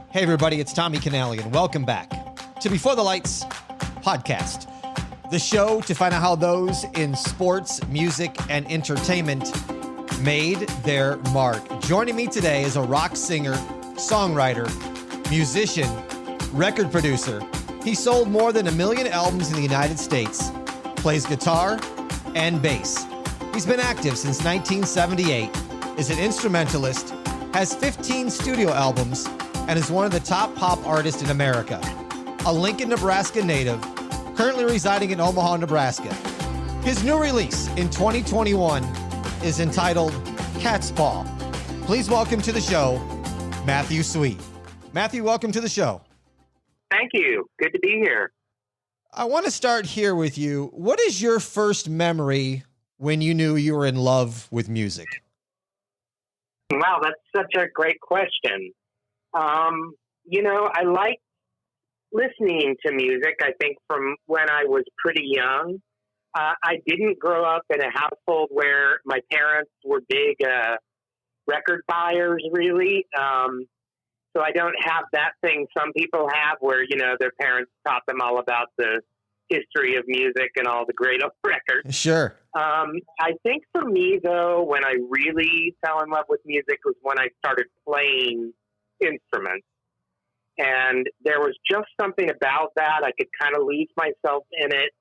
Hey everybody, it's Tommy Canali, and welcome back to Before the Lights podcast, the show to find out how those in sports, music, and entertainment made their mark. Joining me today is a rock singer, songwriter, musician, record producer. He sold more than 1 million albums in the United States, plays guitar and bass. He's been active since 1978, is an instrumentalist, has 15 studio albums, and is one of the top pop artists in America. A Lincoln, Nebraska native, currently residing in Omaha, Nebraska. His new release in 2021 is entitled Cat's Paw. Please welcome to the show, Matthew Sweet. Matthew, welcome to the show. Thank you. Good to be here. I want to start here with you. What is your first memory when you knew you were in love with music? Wow, that's such a great question. I like listening to music, I think, from when I was pretty young. I didn't grow up in a household where my parents were big record buyers, really. So I don't have that thing some people have where, their parents taught them all about the history of music and all the great old records. Sure. I think for me, though, when I really fell in love with music was when I started playing instruments. And there was just something about that. I could kind of lose myself in it,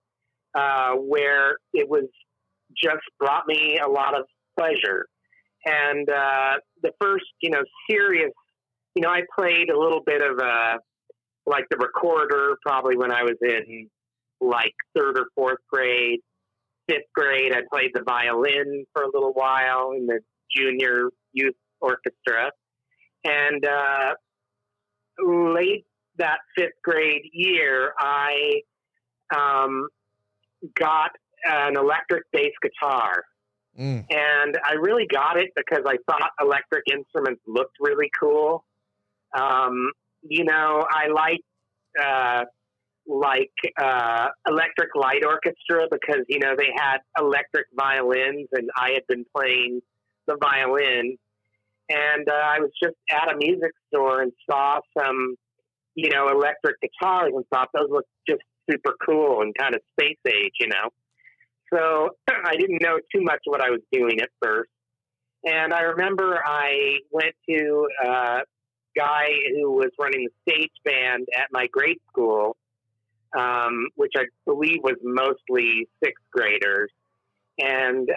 where it was just brought me a lot of pleasure. And the first, serious, I played a little bit of the recorder probably when I was in third or fourth grade. Fifth grade, I played the violin for a little while in the junior youth orchestra. And late that fifth grade year, I got an electric bass guitar. And I really got it because I thought electric instruments looked really cool. I like Electric Light Orchestra because, they had electric violins and I had been playing the violin. And I was just at a music store and saw some, electric guitars and thought those looked just super cool and kind of space age, So I didn't know too much what I was doing at first. And I remember I went to a guy who was running the stage band at my grade school, which I believe was mostly sixth graders. And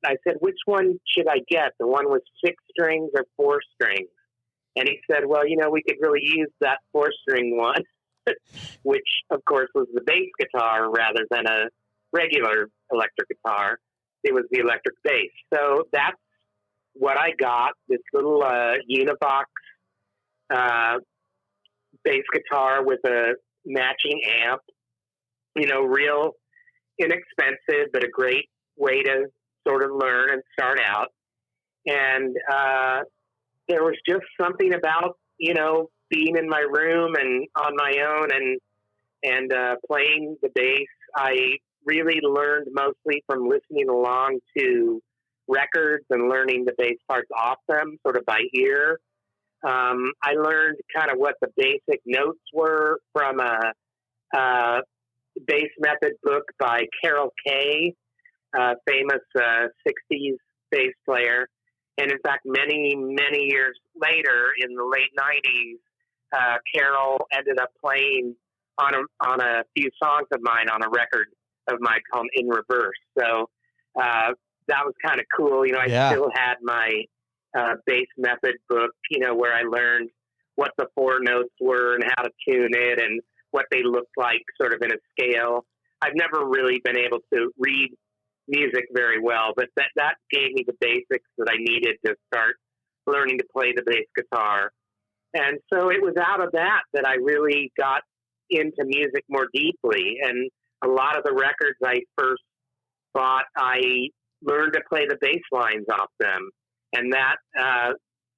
I said, which one should I get? The one with 6 strings or 4 strings? And he said, well, we could really use that 4-string one, which, of course, was the bass guitar rather than a regular electric guitar. It was the electric bass. So that's what I got, this little Univox bass guitar with a matching amp, real inexpensive, but a great way to sort of learn and start out. And there was just something about, being in my room and on my own and playing the bass. I really learned mostly from listening along to records and learning the bass parts off them, sort of by ear. I learned kind of what the basic notes were from a bass method book by Carol Kay, famous 60s bass player. And in fact, many, many years later, in the late 90s, Carol ended up playing on a few songs of mine on a record of mine called In Reverse. So that was kind of cool. I still had my bass method book, where I learned what the 4 notes were and how to tune it and what they looked like sort of in a scale. I've never really been able to read music very well, but that gave me the basics that I needed to start learning to play the bass guitar. And so it was out of that I really got into music more deeply. And a lot of the records I first bought, I learned to play the bass lines off them. And that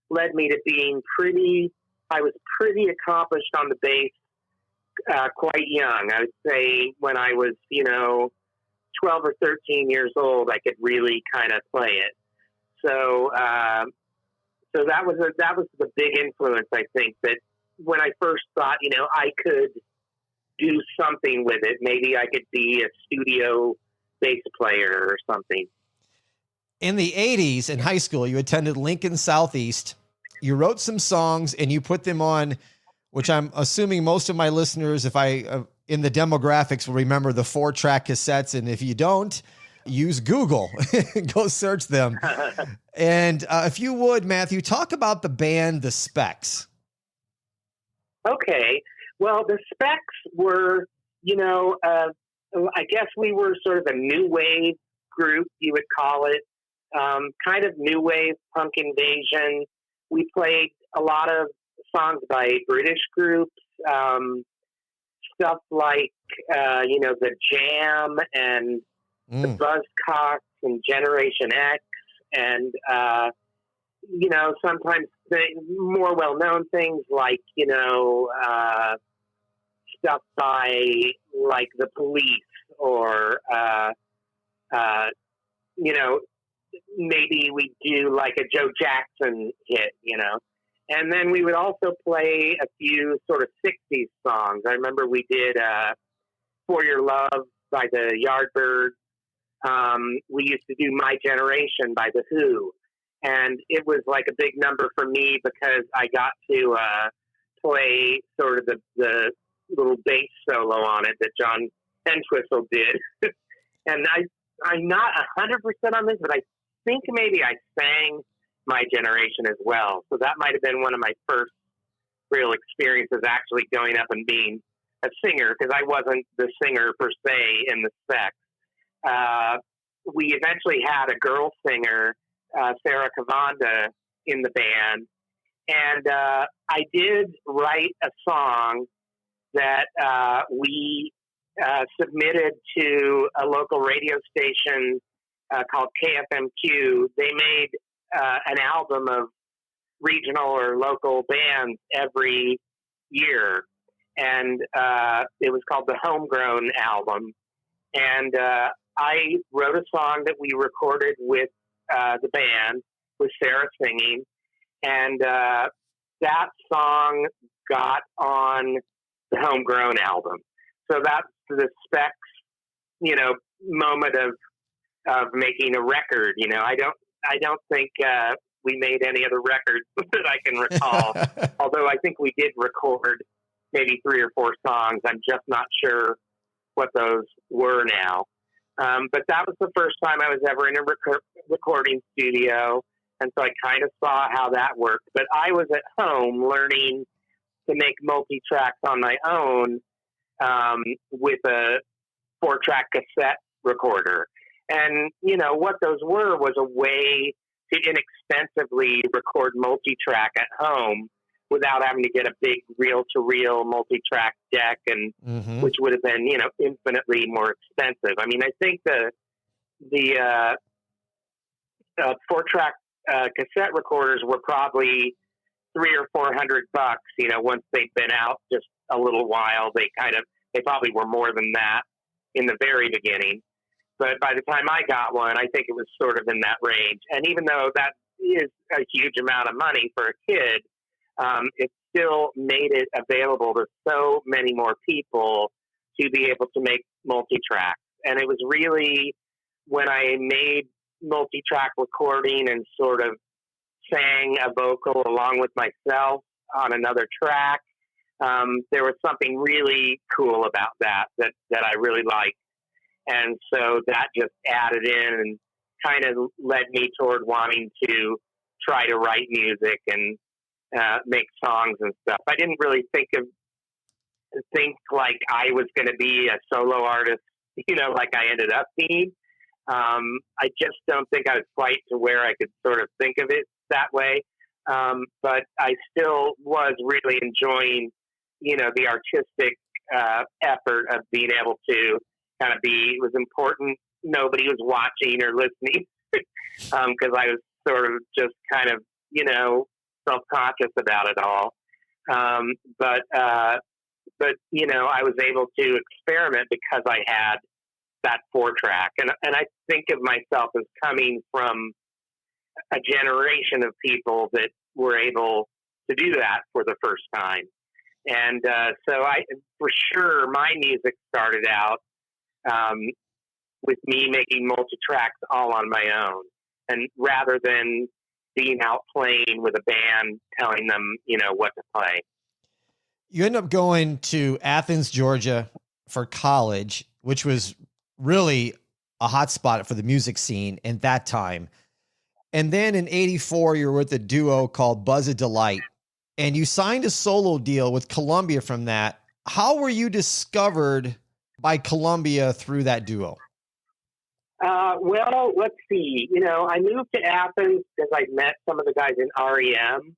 led me to being I was pretty accomplished on the bass quite young. I would say when I was, 12 or 13 years old, I could really kind of play it. So that was the big influence, I think, that when I first thought, I could do something with it. Maybe I could be a studio bass player or something. In the 80s in high school, you attended Lincoln Southeast. You wrote some songs and you put them on, which I'm assuming most of my listeners, if I in the demographics, will remember the 4-track cassettes. And if you don't, use Google, go search them. And if you would, Matthew, talk about the band, The Specs. Okay. Well, the Specs were, I guess we were sort of a new wave group, you would call it, kind of new wave punk invasion. We played a lot of songs by British groups, stuff like, The Jam and the Buzzcocks and Generation X and, sometimes the more well-known things like, stuff by like the Police or, maybe we do like a Joe Jackson hit, and then we would also play a few sort of 60s songs. I remember we did, For Your Love by the Yardbirds. We used to do My Generation by The Who. And it was like a big number for me because I got to play sort of the little bass solo on it that John Entwistle did. And I'm not 100% on this, but I think maybe I sang My Generation as well. So that might have been one of my first real experiences actually going up and being a singer, because I wasn't the singer per se in the Specs. We eventually had a girl singer, Sarah Cavanda, in the band. And I did write a song that we submitted to a local radio station called KFMQ. They made an album of regional or local bands every year. And it was called the Homegrown album. And I wrote a song that we recorded with the band, with Sarah singing, and that song got on the Homegrown album. So that's the Specs, moment of making a record. I don't think we made any other records that I can recall. Although I think we did record maybe 3 or 4 songs. I'm just not sure what those were now. But that was the first time I was ever in a recording studio, and so I kind of saw how that worked. But I was at home learning to make multi-tracks on my own with a 4-track cassette recorder. And, what those were was a way to inexpensively record multi-track at home without having to get a big reel-to-reel multi-track deck, and which would have been, infinitely more expensive. I mean, I think the 4-track cassette recorders were probably $300 or $400. Once they'd been out just a little while, they probably were more than that in the very beginning. But by the time I got one, I think it was sort of in that range. And even though that is a huge amount of money for a kid, it still made it available to so many more people to be able to make multi-tracks. And it was really when I made multi-track recording and sort of sang a vocal along with myself on another track, there was something really cool about that I really liked. And so that just added in and kind of led me toward wanting to try to write music and make songs and stuff. I didn't really think like I was going to be a solo artist, like I ended up being. I just don't think I was quite to where I could sort of think of it that way. But I still was really enjoying, the artistic effort of being able to kind of it was important. Nobody was watching or listening because I was sort of just kind of, self-conscious about it all. But I was able to experiment because I had that 4-track. And I think of myself as coming from a generation of people that were able to do that for the first time. And so for sure, my music started out with me making multi-tracks all on my own, and rather than being out playing with a band, telling them, what to play. You end up going to Athens, Georgia for college, which was really a hot spot for the music scene in that time. And then in 84, you were with a duo called Buzz of Delight, and you signed a solo deal with Columbia from that. How were you discovered by Columbia through that duo? Well, let's see. I moved to Athens because I met some of the guys in REM,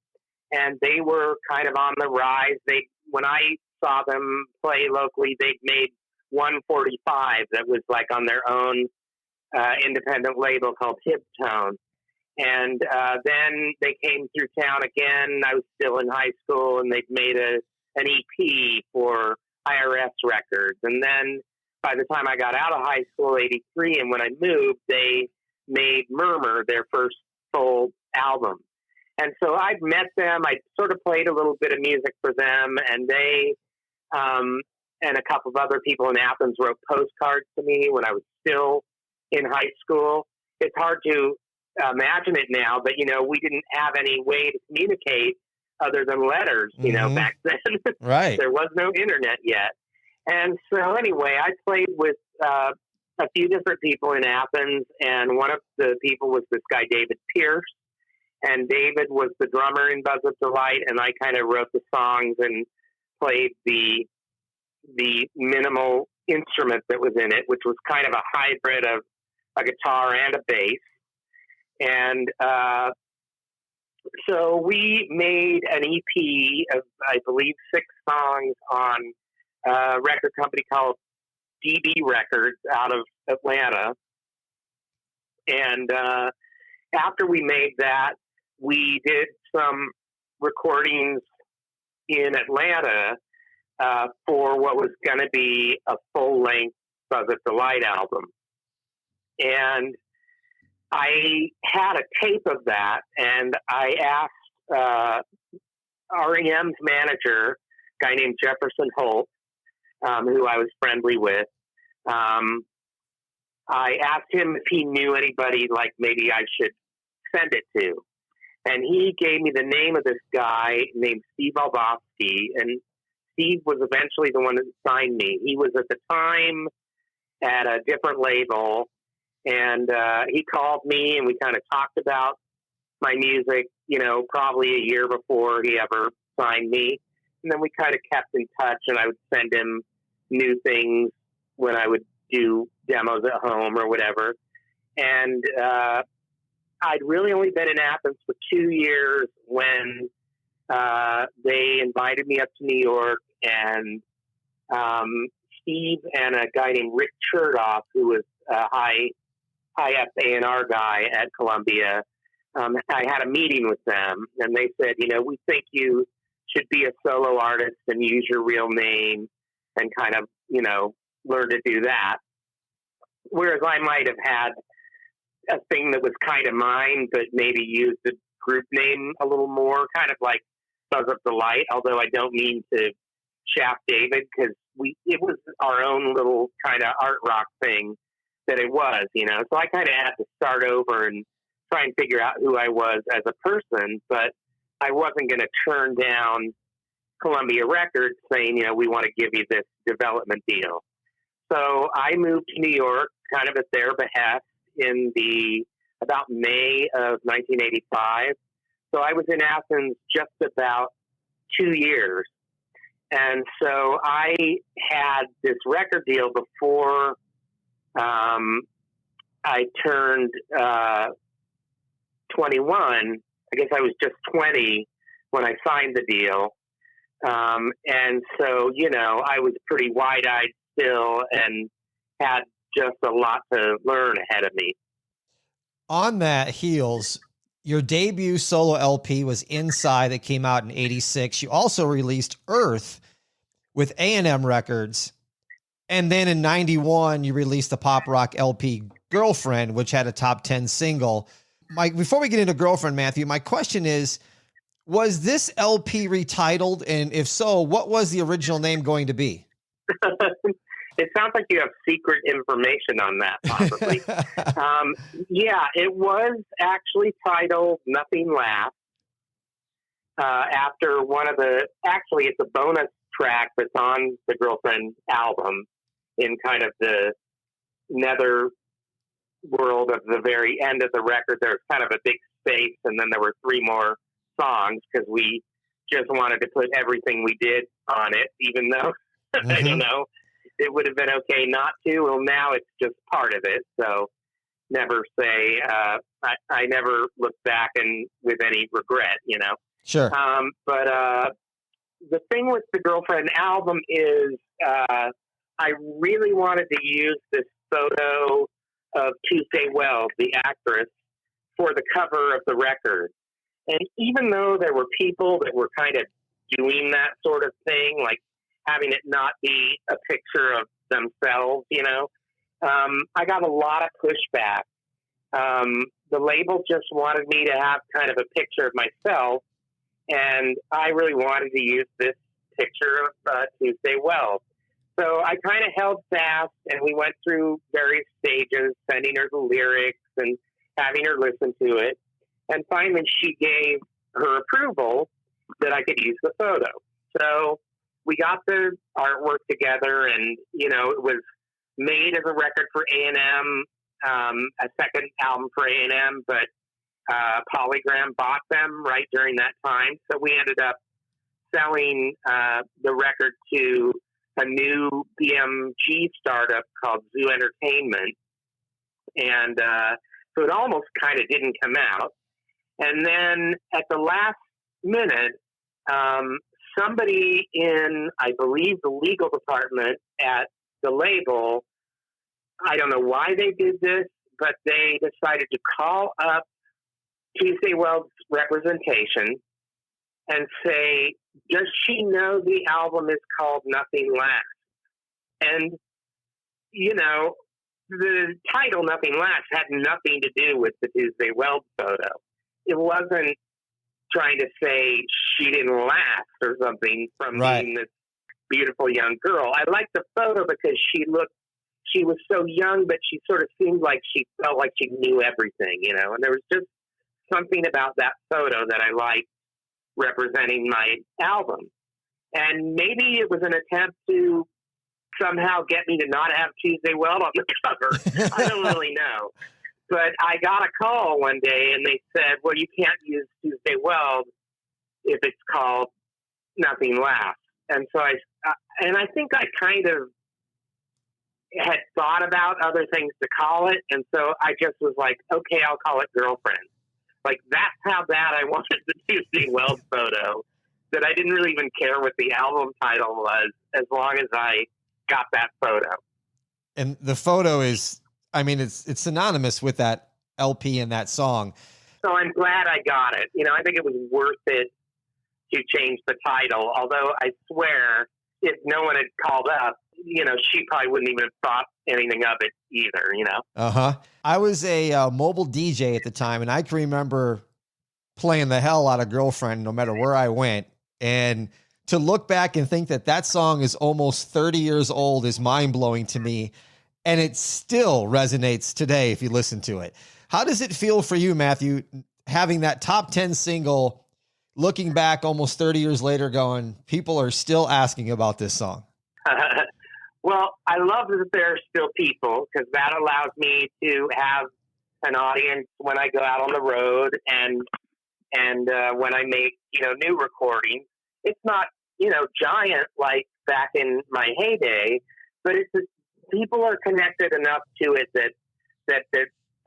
and they were kind of on the rise. When I saw them play locally, they'd made 145 that was like on their own independent label called Hiptone. And then they came through town again. I was still in high school, and they'd made an EP for IRS Records. And then by the time I got out of high school, 83, and when I moved, they made Murmur, their first full album. And so I'd met them. I sort of played a little bit of music for them, and they and a couple of other people in Athens wrote postcards to me when I was still in high school. It's hard to imagine it now, but, we didn't have any way to communicate other than letters, back then. Right. There was no internet yet. And so anyway, I played with a few different people in Athens, and one of the people was this guy, David Pierce. And David was the drummer in Buzz of Delight, and I kind of wrote the songs and played the minimal instrument that was in it, which was kind of a hybrid of a guitar and a bass. And so we made an EP of, I believe, 6 songs on a record company called DB Records out of Atlanta. And after we made that, we did some recordings in Atlanta for what was going to be a full-length Buzz of Delight album. And I had a tape of that, and I asked REM's manager, a guy named Jefferson Holt, who I was friendly with. I asked him if he knew anybody like maybe I should send it to. And he gave me the name of this guy named Steve Albofsky, and Steve was eventually the one that signed me. He was at the time at a different label, and he called me, and we kind of talked about my music, probably a year before he ever signed me. And then we kind of kept in touch, and I would send him new things when I would do demos at home or whatever. And I'd really only been in Athens for 2 years when they invited me up to New York, and Steve and a guy named Rick Chertoff, who was a high-up A&R guy at Columbia, I had a meeting with them, and they said, we think you should be a solo artist and use your real name and kind of, learn to do that. Whereas I might have had a thing that was kind of mine, but maybe used the group name a little more, kind of like Buzz of Delight, although I don't mean to shaft David, because it was our own little kind of art rock thing that it was, So I kind of had to start over and try and figure out who I was as a person, but I wasn't going to turn down Columbia Records saying, we want to give you this development deal. So I moved to New York kind of at their behest in about May of 1985. So I was in Athens just about 2 years. And so I had this record deal before I turned 21. I guess I was just 20 when I signed the deal. And so, I was pretty wide-eyed still and had just a lot to learn ahead of me. On that heels, your debut solo LP was Inside, that came out in 86. You also released Earth with A&M Records. And then in 91, you released the pop rock LP Girlfriend, which had a top 10 single. Before we get into Girlfriend, Matthew, my question is, Was this LP retitled? And if so, what was the original name going to be? It sounds like you have secret information on that, possibly. Yeah, it was actually titled Nothing Lasts. After actually it's a bonus track that's on the Girlfriend album in kind of the nether world of the very end of the record. There's kind of a big space, and then there were 3 more songs because we just wanted to put everything we did on it, even though, I don't know, it would have been okay not to. Well, now it's just part of it. So never say, I never look back and with any regret, you know? Sure. But the thing with the Girlfriend album is I really wanted to use this photo of Tuesday Wells, the actress, for the cover of the record. And even though there were people that were kind of doing that sort of thing, like having it not be a picture of themselves, you know, I got a lot of pushback. The label just wanted me to have kind of a picture of myself, and I really wanted to use this picture of Tuesday Wells. So I kind of held fast, and we went through various stages, sending her the lyrics and having her listen to it. And finally, she gave her approval that I could use the photo. So we got the artwork together, and, you know, it was made as a record for A&M, a second album for A&M, but Polygram bought them right during that time. So we ended up selling the record to a new BMG startup called Zoo Entertainment. And so it almost kind of didn't come out. And then at the last minute, somebody in, I believe, the legal department at the label, I don't know why they did this, but they decided to call up Tuesday Wells' representation and say, does she know the album is called Nothing Lasts? And, you know, the title Nothing Lasts had nothing to do with the Tuesday Wells photo. It wasn't trying to say she didn't last or something from being this beautiful young girl. I liked the photo because she was so young, but she sort of seemed like she felt like she knew everything, you know, and there was just something about that photo that I liked representing my album. And maybe it was an attempt to somehow get me to not have Tuesday Wells on the cover. I don't really know. But I got a call one day and they said, well, you can't use Tuesday Wells if it's called Nothing Lasts. And so I think I kind of had thought about other things to call it. And so I just was like, okay, I'll call it Girlfriend. Like, that's how bad I wanted the Tuesday Wells photo, that I didn't really even care what the album title was as long as I got that photo. And the photo is, I mean, it's synonymous with that LP and that song. So I'm glad I got it. You know, I think it was worth it to change the title, although I swear if no one had called up, you know, she probably wouldn't even have thought anything of it either, you know? Uh-huh. I was a mobile DJ at the time, and I can remember playing the hell out of Girlfriend no matter where I went. And to look back and think that that song is almost 30 years old is mind-blowing to me. And it still resonates today if you listen to it. How does it feel for you, Matthew, having that top 10 single, looking back almost 30 years later going, people are still asking about this song? Well, I love that there are still people, because that allows me to have an audience when I go out on the road and when I make, you know, new recordings. It's not, you know, giant like back in my heyday, but people are connected enough to it that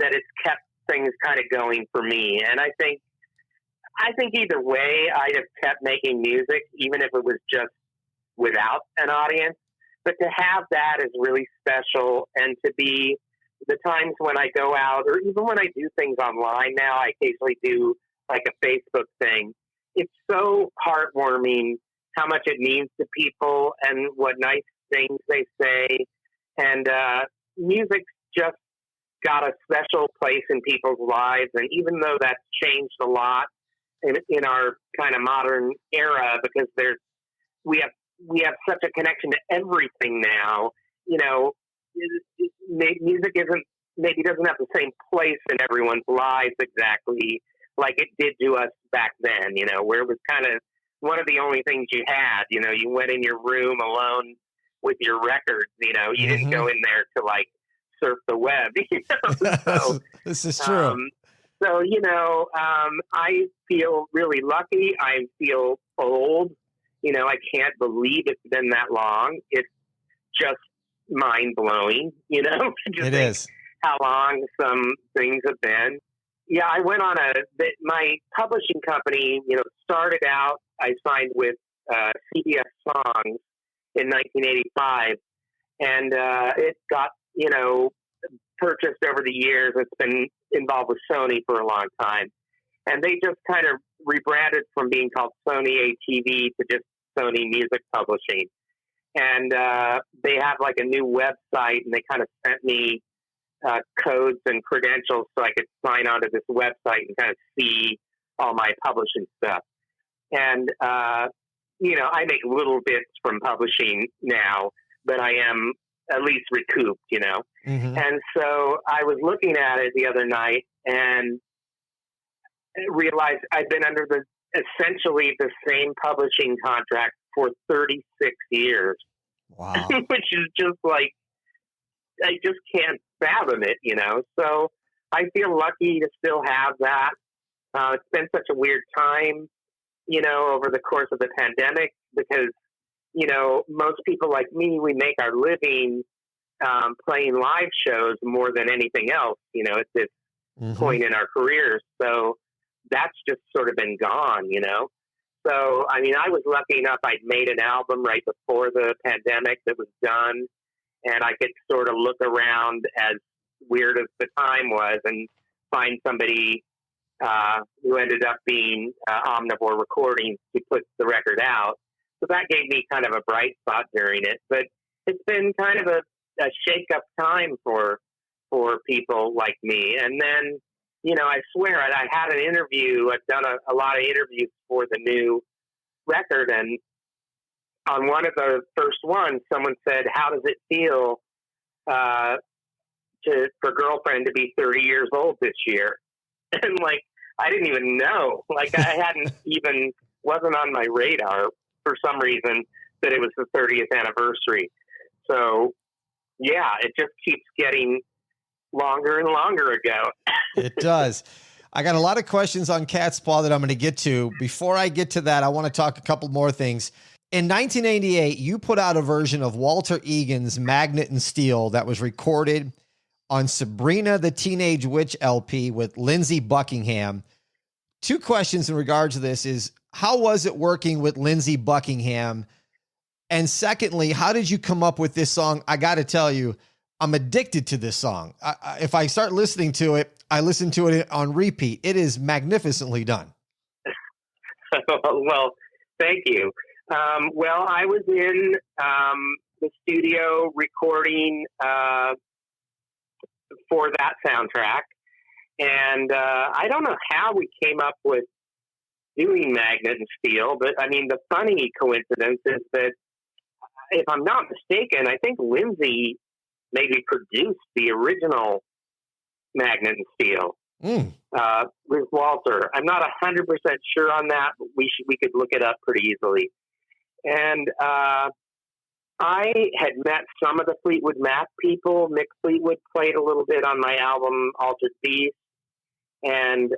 it's kept things kind of going for me. And I think either way, I'd have kept making music, even if it was just without an audience. But to have that is really special, and to be the times when I go out, or even when I do things online now, I occasionally do like a Facebook thing. It's so heartwarming how much it means to people and what nice things they say. And music's just got a special place in people's lives. And even though that's changed a lot, in our kind of modern era, because we have such a connection to everything now. You know, music doesn't have the same place in everyone's lives exactly like it did to us back then, you know, where it was kind of one of the only things you had. You know, you went in your room alone with your records, you know, you didn't go in there to like surf the web, you know? So, this is true. So, you know, I feel really lucky. I feel old. You know, I can't believe it's been that long. It's just mind blowing, you know, It is. How long some things have been. Yeah, I went on my publishing company, you know, started out, I signed with CBS Songs in 1985, and it got, you know, purchased over the years. It's been involved with Sony for a long time. And they just kind of rebranded from being called Sony ATV to just Sony Music Publishing. And they have like a new website, and they kind of sent me codes and credentials so I could sign onto this website and kind of see all my publishing stuff. And, you know, I make little bits from publishing now, but I am at least recouped, you know. Mm-hmm. And so I was looking at it the other night and realized I'd been under essentially the same publishing contract for 36 years. Wow. Which is just like, I just can't fathom it, you know. So I feel lucky to still have that. It's been such a weird time, you know, over the course of the pandemic, because, you know, most people like me, we make our living playing live shows more than anything else, you know, at this point in our careers. So that's just sort of been gone, you know. So, I mean, I was lucky enough, I'd made an album right before the pandemic that was done, and I could sort of look around, as weird as the time was, and find somebody who ended up being Omnivore Recordings to put the record out. So that gave me kind of a bright spot during it. But it's been kind of a shake-up time for people like me. And then, you know, I swear, I had an interview. I've done a lot of interviews for the new record, and on one of the first ones, someone said, "How does it feel for Girlfriend to be 30 years old this year?" And like, I didn't even know. Like, I wasn't on my radar for some reason that it was the 30th anniversary. So, yeah, it just keeps getting longer and longer ago. It does. I got a lot of questions on Cat's Paw that I'm going to get to. Before I get to that, I want to talk a couple more things. In 1988, you put out a version of Walter Eagan's Magnet and Steel that was recorded on Sabrina the Teenage Witch LP with Lindsey Buckingham. Two questions in regards to this is, how was it working with Lindsey Buckingham? And secondly, how did you come up with this song? I got to tell you, I'm addicted to this song. If I start listening to it, I listen to it on repeat. It is magnificently done. Well, thank you. Well, I was in the studio recording for that soundtrack, and I don't know how we came up with doing Magnet and Steel, but I mean, the funny coincidence is that, if I'm not mistaken, I think Lindsey maybe produced the original Magnet and Steel with Walter. I'm not 100% sure on that, but we could look it up pretty easily. And I had met some of the Fleetwood Mac people. Mick Fleetwood played a little bit on my album Altered Beast, and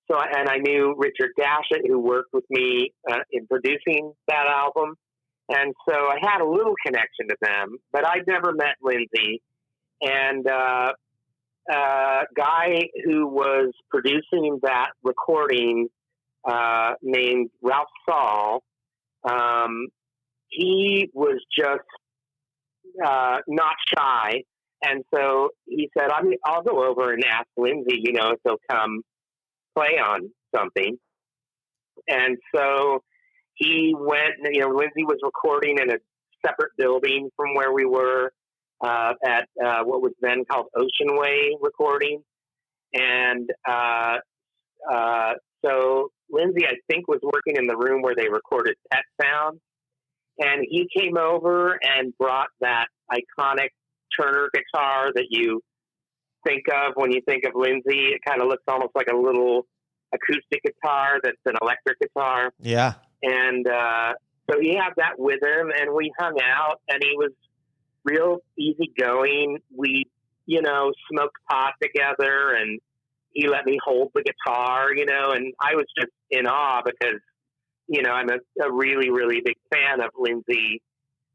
so I knew Richard Dashett, who worked with me in producing that album. And so I had a little connection to them, but I'd never met Lindsey. And a guy who was producing that recording named Ralph Saul, he was just not shy. And so he said, I'll go over and ask Lindsey, you know, if he'll come play on something. And so he went, you know, Lindsey was recording in a separate building from where we were at what was then called Ocean Way Recording. And so so Lindsey, I think, was working in the room where they recorded Pet Sounds, and he came over and brought that iconic Turner guitar that you think of when you think of Lindsey. It kind of looks almost like a little acoustic guitar that's an electric guitar. Yeah. And so he had that with him, and we hung out, and he was real easygoing. We, smoked pot together, and he let me hold the guitar, and I was just in awe because, I'm a really, really big fan of Lindsey,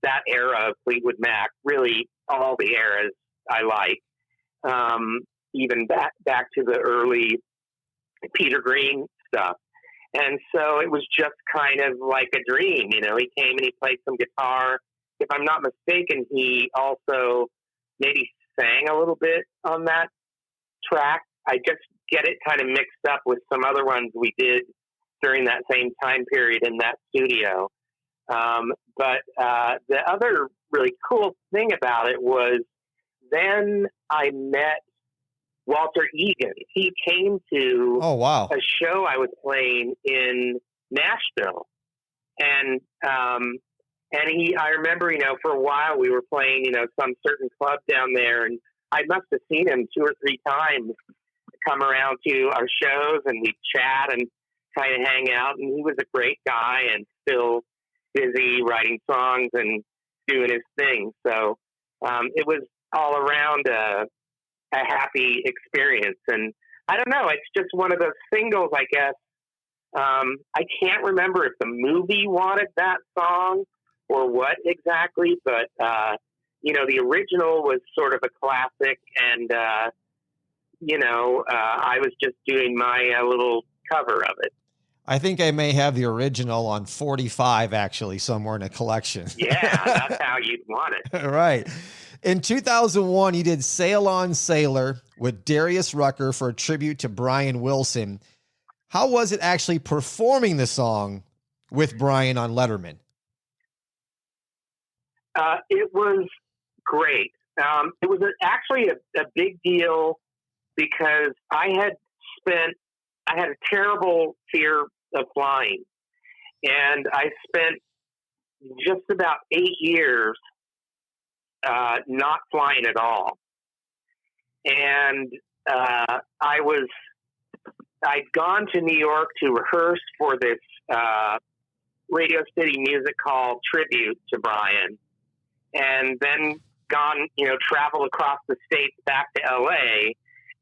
that era of Fleetwood Mac, really all the eras I like, even back to the early Peter Green stuff. And so it was just kind of like a dream. He came and he played some guitar. If I'm not mistaken, he also maybe sang a little bit on that track. I just get it kind of mixed up with some other ones we did during that same time period in that studio. But the other really cool thing about it was then I met Walter Eagan. He came to a show I was playing in Nashville. And I remember, for a while we were playing, some certain club down there, and I must have seen him 2 or 3 times come around to our shows, and we'd chat and kind of hang out. And he was a great guy and still busy writing songs and doing his thing. So it was all around a happy experience. And I don't know, it's just one of those singles, I guess. I can't remember if the movie wanted that song or what exactly, but, the original was sort of a classic, and, I was just doing my little cover of it. I think I may have the original on 45, actually, somewhere in a collection. Yeah, that's how you'd want it. Right. In 2001, you did Sail On Sailor with Darius Rucker for a tribute to Brian Wilson. How was it actually performing the song with Brian on Letterman? It was great. It was actually a big deal because I had a terrible fear of flying, and I spent just about 8 years not flying at all. And I'd gone to New York to rehearse for this Radio City Music Hall tribute to Brian, and then traveled across the states back to LA,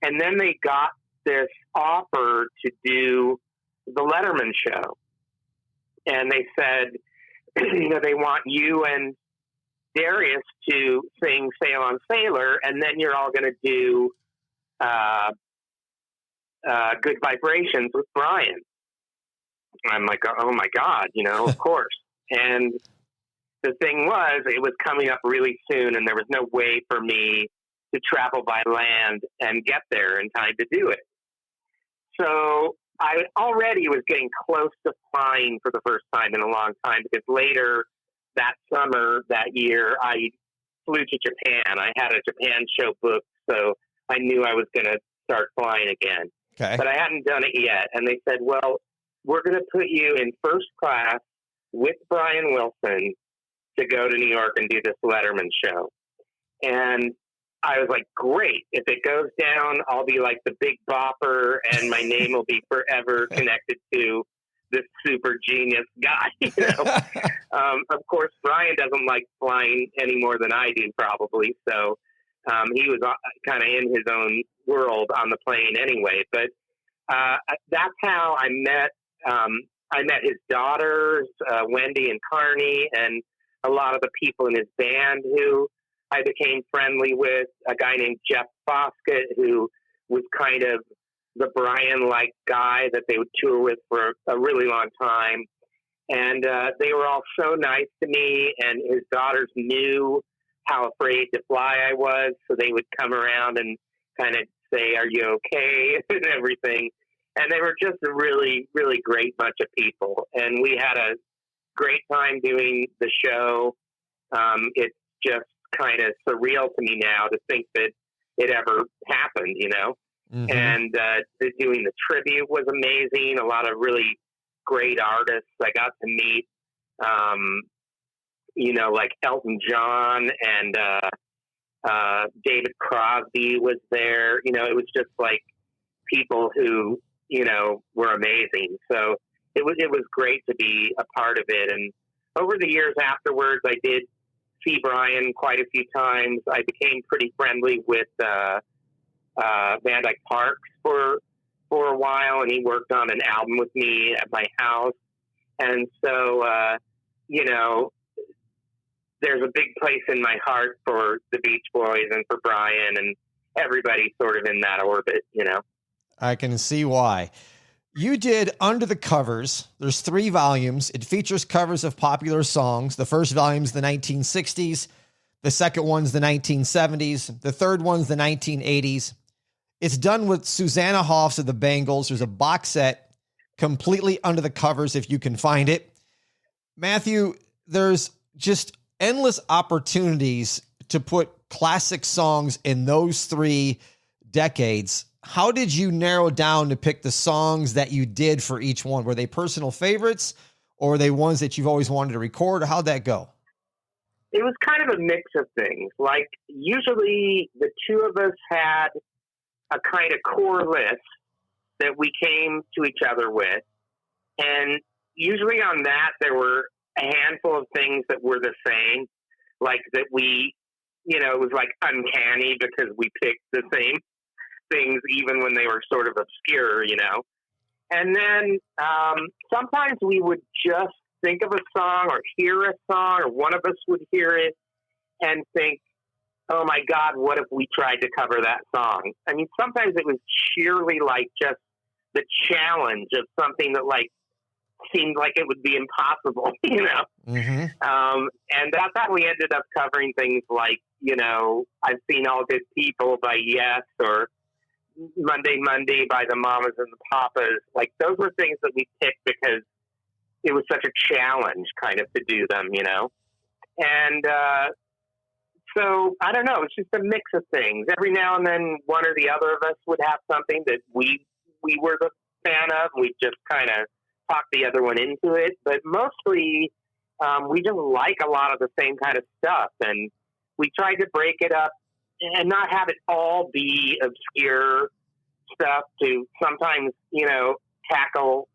and then they got this offer to do the Letterman show. And they said, they want you and Darius to sing Sail On Sailor, and then you're all going to do Good Vibrations with Brian. I'm like, oh my God, of course. And the thing was, it was coming up really soon, and there was no way for me to travel by land and get there in time to do it. So I already was getting close to flying for the first time in a long time, because later that summer, that year, I flew to Japan. I had a Japan show booked, so I knew I was going to start flying again. Okay. But I hadn't done it yet. And they said, well, we're going to put you in first class with Brian Wilson to go to New York and do this Letterman show. And I was like, great. If it goes down, I'll be like the Big Bopper, and my name will be forever connected to this super genius guy. Of course, Brian doesn't like flying any more than I do, probably. So he was kind of in his own world on the plane anyway. But that's how I met. I met his daughters, Wendy and Carney, and a lot of the people in his band who I became friendly with. A guy named Jeff Foskett, who was kind of the Brian-like guy that they would tour with for a really long time. And they were all so nice to me, and his daughters knew how afraid to fly I was, so they would come around and kind of say, are you okay, and everything. And they were just a really, really great bunch of people. And we had a great time doing the show. It's just kind of surreal to me now to think that it ever happened, Mm-hmm. And doing the tribute was amazing. A lot of really great artists I got to meet, like Elton John and David Crosby was there. It was just like people who, were amazing. So it was great to be a part of it. And over the years afterwards, I did see Brian quite a few times. I became pretty friendly with Van Dyke Parks for a while, and he worked on an album with me at my house. And so, there's a big place in my heart for the Beach Boys and for Brian and everybody sort of in that orbit, I can see why. You did Under the Covers. There's 3 volumes. It features covers of popular songs. The first volume's the 1960s. The second one's the 1970s. The third one's the 1980s. It's done with Susanna Hoffs of the Bangles. There's a box set completely under the covers if you can find it. Matthew, there's just endless opportunities to put classic songs in those 3 decades. How did you narrow down to pick the songs that you did for each one? Were they personal favorites, or were they ones that you've always wanted to record, or how'd that go? It was kind of a mix of things. Like, usually the two of us had a kind of core list that we came to each other with. And usually on that, there were a handful of things that were the same, like that we, it was like uncanny because we picked the same things even when they were sort of obscure, And then sometimes we would just think of a song or hear a song, or one of us would hear it and think, oh my God, what if we tried to cover that song? I mean, sometimes it was sheerly like just the challenge of something that like seemed like it would be impossible, Mm-hmm. And that's how we ended up covering things like, I've Seen All Good People by Yes, or Monday by the Mamas and the Papas. Like, those were things that we picked because it was such a challenge kind of to do them, And so I don't know, it's just a mix of things. Every now and then one or the other of us would have something that we were the fan of, and we just kind of talk the other one into it. But mostly we just like a lot of the same kind of stuff, and we tried to break it up and not have it all be obscure stuff, to sometimes, tackle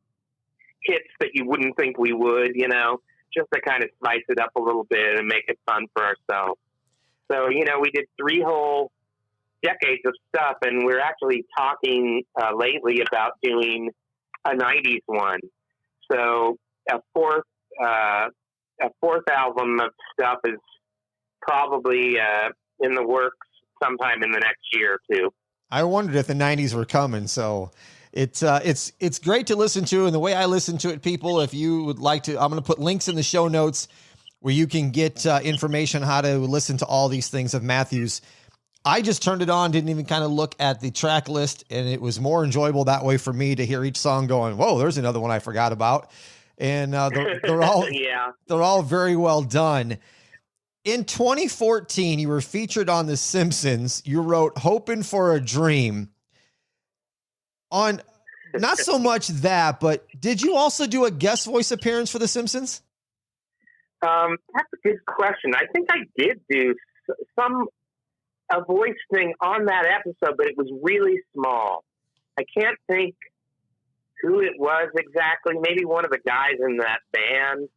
hits that you wouldn't think we would, just to kind of spice it up a little bit and make it fun for ourselves. So, we did 3 whole decades of stuff, and we're actually talking lately about doing a 90s one. So a fourth album of stuff is probably in the works sometime in the next year or two. I wondered if the 90s were coming. So it's great to listen to. And the way I listen to it, people, if you would like to, I'm going to put links in the show notes where you can get information how to listen to all these things of Matthew's. I just turned it on, didn't even kind of look at the track list, and it was more enjoyable that way for me to hear each song going, whoa, there's another one I forgot about. And they're all they're all very well done. In 2014, you were featured on The Simpsons. You wrote "Hoping for a Dream." On not so much that, but did you also do a guest voice appearance for The Simpsons? That's a good question. I think I did do a voice thing on that episode, but it was really small. I can't think who it was exactly. Maybe one of the guys in that band.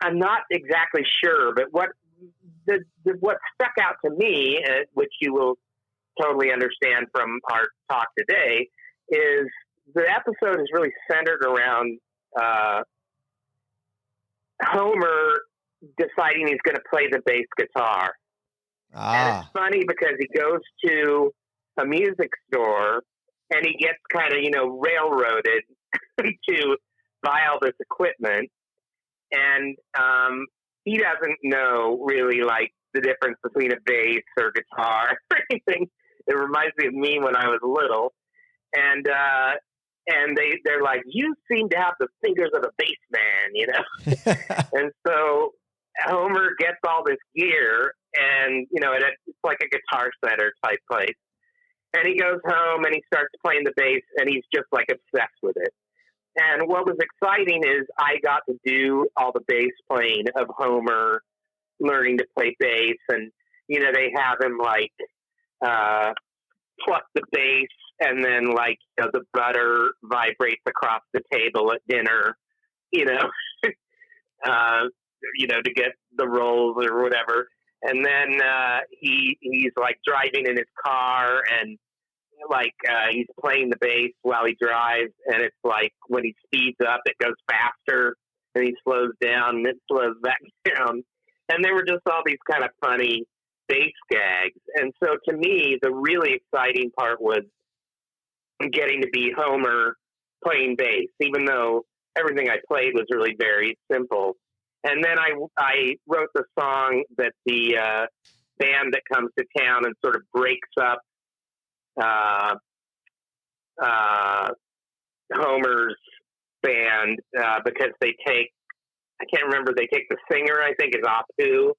I'm not exactly sure, but what stuck out to me, which you will totally understand from our talk today, is the episode is really centered around Homer deciding he's going to play the bass guitar. And it's funny because he goes to a music store and he gets kind of, railroaded to buy all this equipment. And he doesn't know really like the difference between a bass or guitar or anything. It reminds me of me when I was little. And they're like, you seem to have the fingers of a bass man, And so Homer gets all this gear, and it's like a Guitar Center type place. And he goes home and he starts playing the bass, and he's just like obsessed with it. And what was exciting is I got to do all the bass playing of Homer learning to play bass. And, you know, they have him like pluck the bass, and then like, you know, the butter vibrates across the table at dinner, you know, to get the rolls or whatever. And then he's like driving in his car, and like he's playing the bass while he drives, and it's like when he speeds up it goes faster, and he slows down and it slows back down, and there were just all these kind of funny bass gags. And so to me the really exciting part was getting to be Homer playing bass, even though everything I played was really very simple. And then I wrote the song that the band that comes to town and sort of breaks up Homer's band because they take, I can't remember, they take the singer, I think is Apu,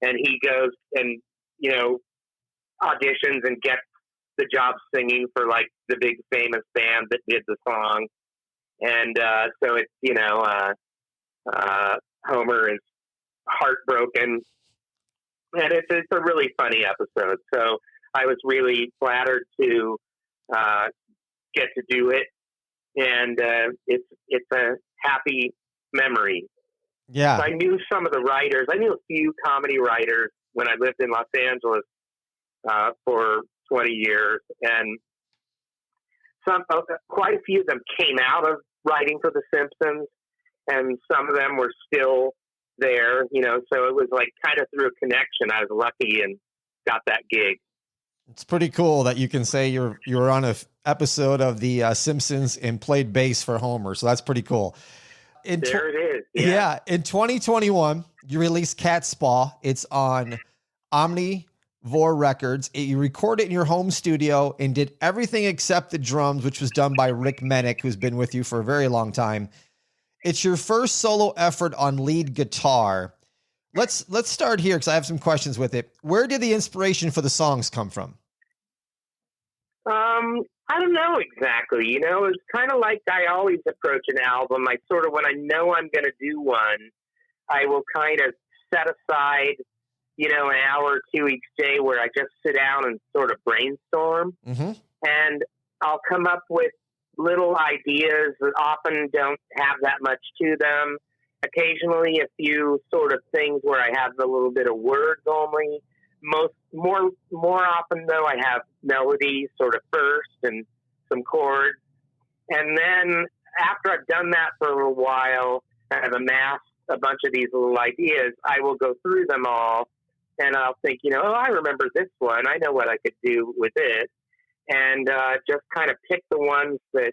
and he goes and, you know, auditions and gets the job singing for like the big famous band that did the song. And so it's, you know, Homer is heartbroken, and it's a really funny episode. So I was really flattered to get to do it, and it's a happy memory. Yeah. I knew some of the writers. I knew a few comedy writers when I lived in Los Angeles for 20 years, and quite a few of them came out of writing for The Simpsons, and some of them were still there, you know, so it was like kind of through a connection. I was lucky and got that gig. It's pretty cool that you can say you were on an episode of The Simpsons and played bass for Homer. So that's pretty cool. There it is. Yeah. In 2021, you released Catspaw. It's on Omnivore Records. You recorded it in your home studio and did everything except the drums, which was done by Rick Menick, who's been with you for a very long time. It's your first solo effort on lead guitar. Let's start here because I have some questions with it. Where did the inspiration for the songs come from? I don't know exactly. You know, it's kind of like I always approach an album. I sort of, when I know I'm going to do one, I will kind of set aside, you know, an hour or two each day where I just sit down and sort of brainstorm. Mm-hmm. And I'll come up with little ideas that often don't have that much to them. Occasionally a few sort of things where I have a little bit of words only. More often though, I have melodies sort of first and some chords. And then after I've done that for a while, I've amassed a bunch of these little ideas, I will go through them all and I'll think, you know, oh, I remember this one. I know what I could do with it. And just kind of pick the ones that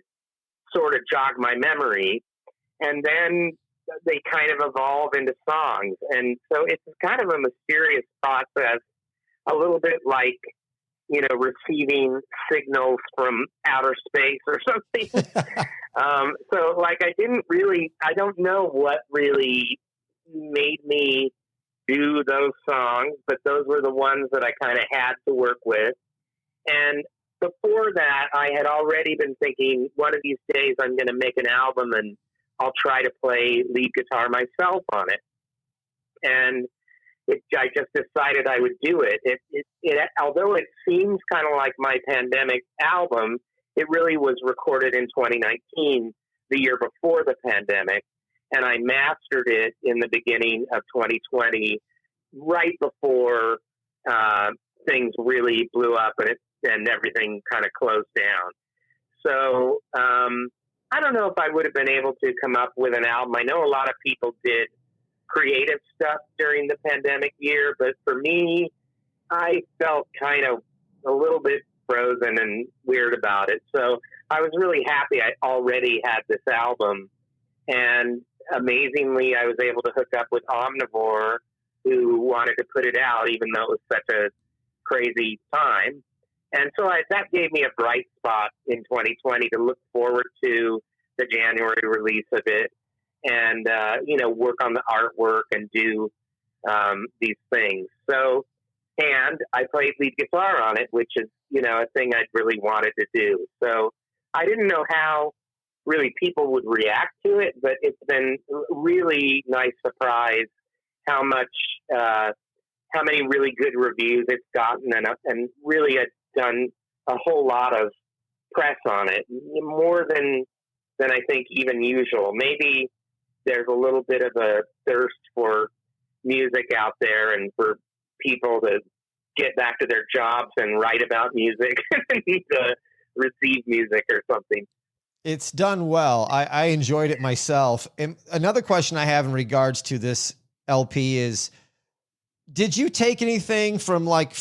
sort of jog my memory. And then they kind of evolve into songs. And so it's kind of a mysterious process, a little bit like, you know, receiving signals from outer space or something. So like I don't know what really made me do those songs, but those were the ones that I kind of had to work with. And before that, I had already been thinking one of these days I'm going to make an album and I'll try to play lead guitar myself on it. And I just decided I would do it. It although it seems kind of like my pandemic album, it really was recorded in 2019, the year before the pandemic. And I mastered it in the beginning of 2020, right before things really blew up and everything kind of closed down. So I don't know if I would have been able to come up with an album. I know a lot of people did creative stuff during the pandemic year, but for me, I felt kind of a little bit frozen and weird about it. So I was really happy I already had this album. And amazingly, I was able to hook up with Omnivore, who wanted to put it out, even though it was such a crazy time. And so that gave me a bright spot in 2020 to look forward to the January release of it and, you know, work on the artwork and do these things. So, and I played lead guitar on it, which is a thing I'd really wanted to do. So I didn't know how really people would react to it, but it's been a really nice surprise how many really good reviews it's gotten, and really it's done a whole lot of press on it, more than I think even usual. Maybe there's a little bit of a thirst for music out there and for people to get back to their jobs and write about music and to receive music or something. It's done well. I enjoyed it myself. And another question I have in regards to this LP is, did you take anything from like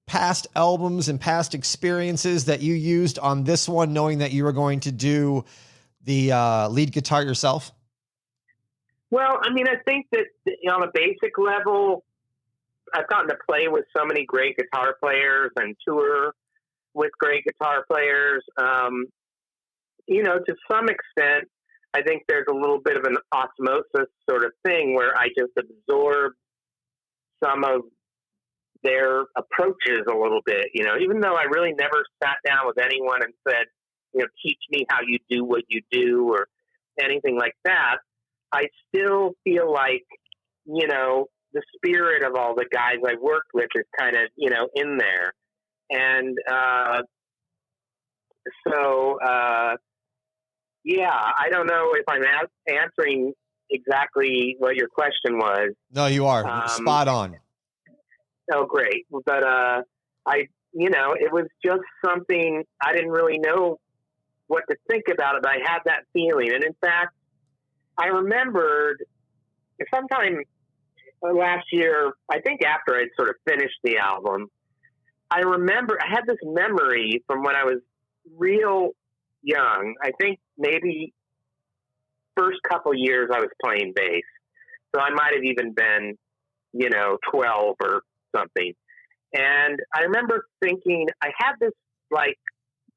past albums and past experiences that you used on this one, knowing that you were going to do the lead guitar yourself? Well, I mean, I think that on a basic level, I've gotten to play with so many great guitar players and tour with great guitar players. To some extent, I think there's a little bit of an osmosis sort of thing where I just absorb some of their approaches a little bit, even though I really never sat down with anyone and said, teach me how you do what you do or anything like that. I still feel like, the spirit of all the guys I worked with is kind of, in there. And I don't know if I'm answering exactly what your question was. No, you are spot on. Oh, great. But it was just something I didn't really know what to think about it, but I had that feeling. And in fact, I remembered sometime last year, I think after I'd sort of finished the album, I had this memory from when I was real young. I think maybe first couple years I was playing bass. So I might have even been, 12 or something. And I remember thinking, I had this like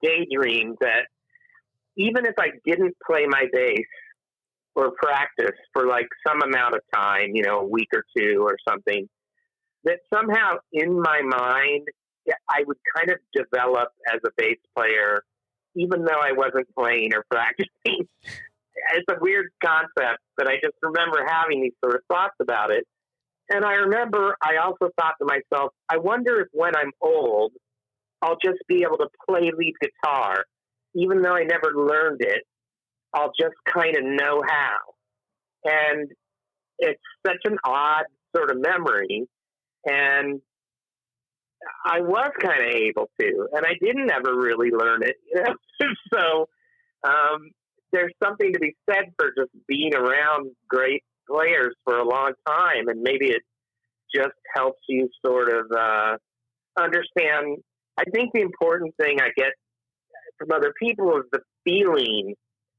daydream that even if I didn't play my bass or practice for like some amount of time, a week or two or something, that somehow in my mind, I would kind of develop as a bass player, even though I wasn't playing or practicing. It's a weird concept, but I just remember having these sort of thoughts about it. And I remember I also thought to myself, I wonder if when I'm old, I'll just be able to play lead guitar. Even though I never learned it, I'll just kind of know how. And it's such an odd sort of memory. And I was kind of able to, and I didn't ever really learn it. So there's something to be said for just being around great players for a long time, and maybe it just helps you sort of understand. I think the important thing I get from other people is the feeling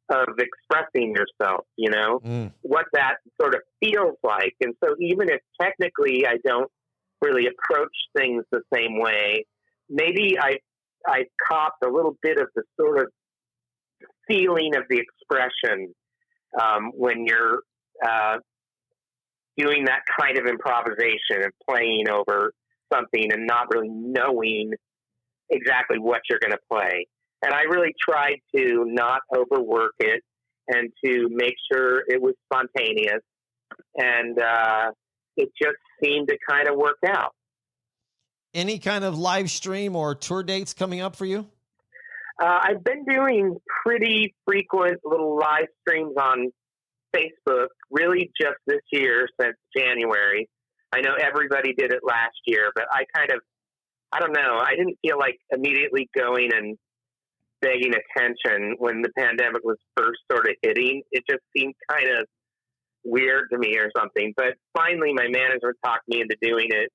of expressing yourself, what that sort of feels like. And so even if technically I don't really approach things the same way, maybe I copped a little bit of the sort of feeling of the expression when you're doing that kind of improvisation and playing over something and not really knowing exactly what you're going to play. And I really tried to not overwork it and to make sure it was spontaneous. And it just seemed to kind of work out. Any kind of live stream or tour dates coming up for you? I've been doing pretty frequent little live streams on Facebook, really just this year since January. I know everybody did it last year, but I don't know. I didn't feel like immediately going and begging attention when the pandemic was first sort of hitting. It just seemed kind of weird to me or something. But finally, my manager talked me into doing it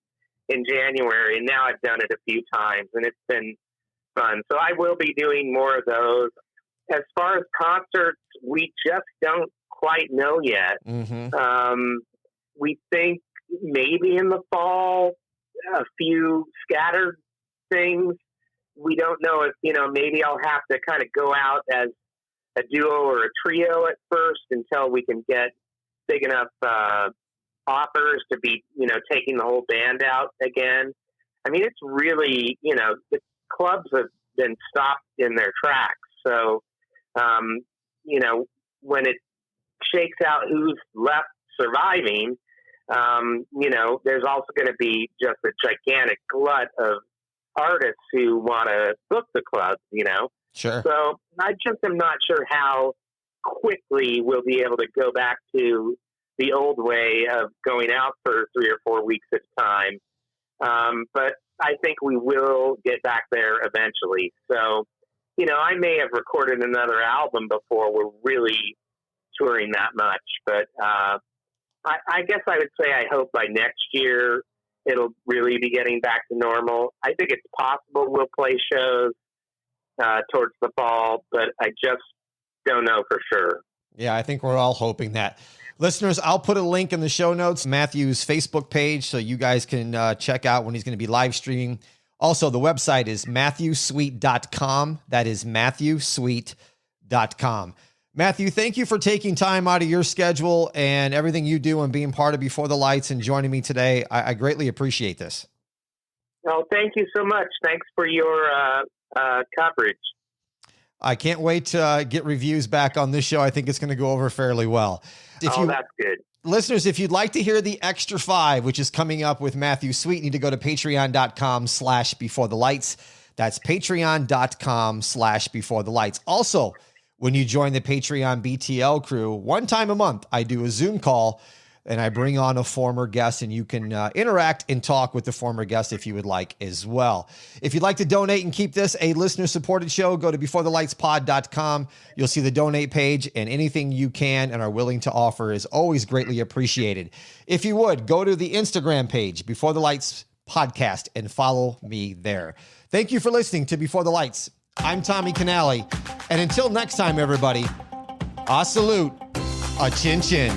in January, and now I've done it a few times, and it's been fun. So I will be doing more of those. As far as concerts, we just don't quite know yet. Mm-hmm. We think maybe in the fall, a few scattered things. We don't know if, maybe I'll have to kind of go out as a duo or a trio at first until we can get big enough offers to be, taking the whole band out again. I mean, it's really, the clubs have been stopped in their tracks. So, you know, when it shakes out who's left surviving, you know, there's also going to be just a gigantic glut of artists who want to book the clubs, you know. Sure. So I just am not sure how quickly we'll be able to go back to the old way of going out for 3 or 4 weeks at a time. But I think we will get back there eventually. So, you know, I may have recorded another album before we're really touring that much, but I guess I would say I hope by next year it'll really be getting back to normal. I think it's possible we'll play shows towards the fall, but I just don't know for sure. Yeah, I think we're all hoping that. Listeners, I'll put a link in the show notes, Matthew's Facebook page, so you guys can check out when he's going to be live streaming. Also, the website is MatthewSweet.com. That is MatthewSweet.com. Matthew, thank you for taking time out of your schedule and everything you do and being part of Before the Lights and joining me today. I greatly appreciate this. Well, thank you so much. Thanks for your coverage. I can't wait to get reviews back on this show. I think it's going to go over fairly well. That's good. Listeners, if you'd like to hear the Extra 5, which is coming up with Matthew Sweet, you need to go to patreon.com/beforethelights. That's patreon.com/beforethelights. Also, when you join the Patreon BTL crew, one time a month, I do a Zoom call and I bring on a former guest, and you can interact and talk with the former guest if you would like as well. If you'd like to donate and keep this a listener-supported show, go to beforethelightspod.com. You'll see the donate page, and anything you can and are willing to offer is always greatly appreciated. If you would, go to the Instagram page, Before the Lights Podcast, and follow me there. Thank you for listening to Before the Lights. I'm Tommy Canale, and until next time, everybody, a salute, a chin chin.